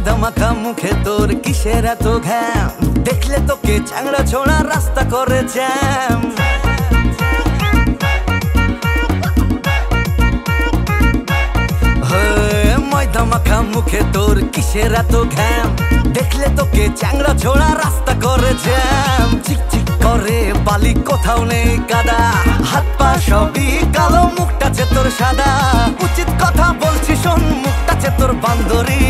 ময়দা মাখা মুখে তোর কিসের এত ঘ্যাম, দেখলে তোকে চ্যাংড়া ছোড়া রাস্তা করে জ্যাম। ময়দা মাখা মুখে তোর কিসের এত ঘ্যাম, দেখলে তোকে চ্যাংড়া ছোড়া রাস্তা করে জ্যাম। চিকচিক করে বালি কোথাও নেই কাদা, হাত পা সবই কালো, মুখটাছে তোর সাদা। উচিত কথা বলছি শোন, মুখটাছে তোর বান্দরি।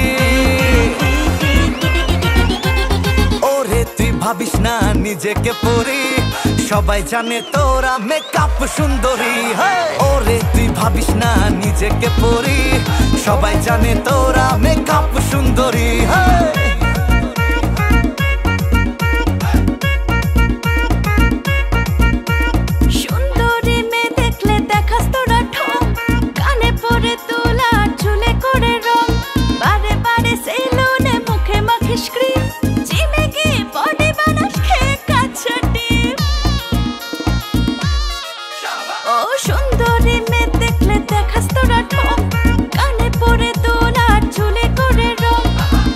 ওরে তুই ভাবিস না নিজেকে পরি, সবাই জানে তোরা মেকআপ সুন্দরী। ওরে তুই ভাবিস না নিজেকে পরি, সবাই জানে তোরা মেকআপ সুন্দরী। সুন্দরী মেয়ে দেখলে দেখাস তোরা ঠোঁট, কানে পরে তোলা চুলে করে রং, বারে বারে সেলুনে মুখে মাখিস ক্রিম, জিমে গিয়ে বডি বানাস খেয়ে কাঁচা ডিম। ও সুন্দরী মেয়ে দেখলে দেখাস তোরা ঠোঁট, কানে পরে তোলা চুলে করে রং,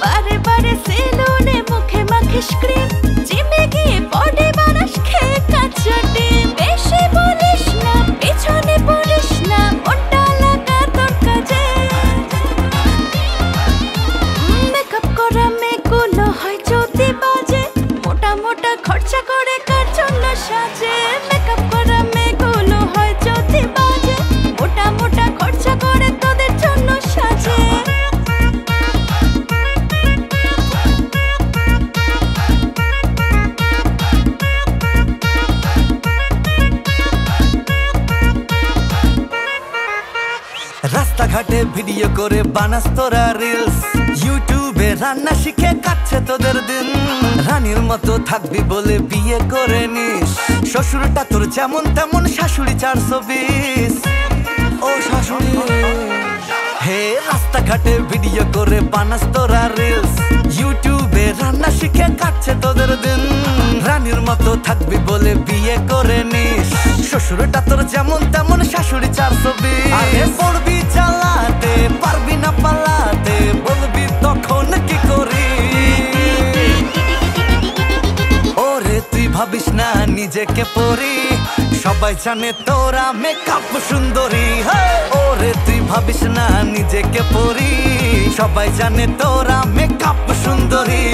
বারে বারে সেলুনে মুখে মাখিস ক্রিম, জিমে গিয়ে বডি বানাস খেয়ে কাঁচা ডিম। বেশি বলিস না, পিছনে পড়িস না, মনটা লাগা তোর কাজে। মেকআপ করা মেয়েগুলো হয় যদি বাজে, মোটা মোটা খরচা করে কার জন্য সাজে। মেকআপ করা মেয়েগুলো হয় যদি বাজে, মোটা মোটা খরচা করে তোদের জন্য সাজে। রাস্তাঘাটে ভিডিও করে বানাস তোরা রিলস, ইউটিউবে রান্না শিখে কাটছে তোদের দিন। রানীর মতো থাকবি বলে বিয়ে করে নিস, শ্বশুরটা তোর যেমন তেমন, শাশুড়ি 420। ও শাশুড়ি হে, রাস্তাঘাটে ভিডিও করে বানাস তোরা রিলস, ইউটিউবে রান্না শিখে কাটছে তোদের দিন। রানীর মতো থাকবি বলে বিয়ে করে নিস, শ্বশুরটা তোর যেমন তেমন, শাশুড়ি 420। আরে পড়বি চালাতে, পারবি না পালাতে, বলবি তখন কি করি। ওরে তুই ভাবিস না নিজেকে পরি, সবাই জানে তোরা মেকআপ সুন্দরী। ওরে তুই ভাবিস না নিজেকে পরি, সবাই জানে তোরা মেকআপ সুন্দরী।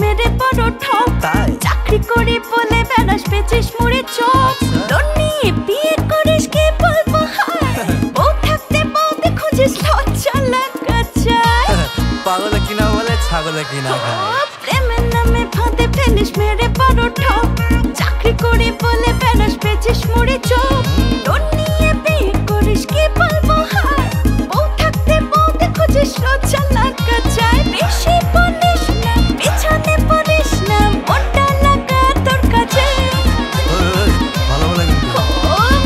মেরে বড় ঠক, চাকরি করি বলে বেড়াস বেচিস মুড়ে চপ। তোর নিয়ে বিয়ে করিস কি বলবো হায়, বউ থাকতে বউতে খুঁজিস লজ্জা লাগা চায়। পাগল কিনা বলে ছাগল কিনা খায়, প্রেমের নামে ফাঁদে ফেলিস মেরে বড় ঠক, চাকরি করি বলে বেড়াস বেচিস মুড়ে চপ। তোর নিয়ে বিয়ে করিস কি বলবো হায়, বউ থাকতে বউতে খুঁজিস লজ্জা লাগা চায়। বেশি বলিস না, পিছনে পড়িস না, মনটা লাগা তোর কাজে।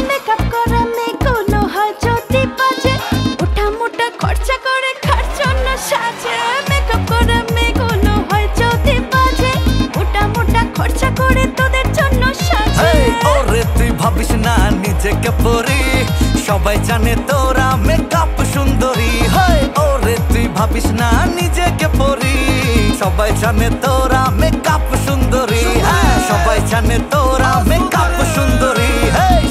মেকআপ করা মেয়েগুলো হয় যদি বাজে, মোটা মোটা খরচা করে কার জন্য সাজে। মেকআপ করা মেয়েগুলো হয় যদি বাজে, মোটা মোটা খরচা করে তোদের জন্য সাজে। ওরে তুই ভাবিস না নিজেকে পরি, সবাই জানে তোরা মেকআপ সুন্দরী। ওরে তুই ভাবিস না নিজেকে পরি, সবাই জানে তোরা মেকআপ সুন্দরী। সবাই জানে তোরা মেকআপ সুন্দরী,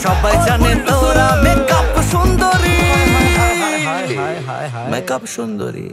সবাই জানে তোরা মেকআপ সুন্দরী, মেকআপ সুন্দরী।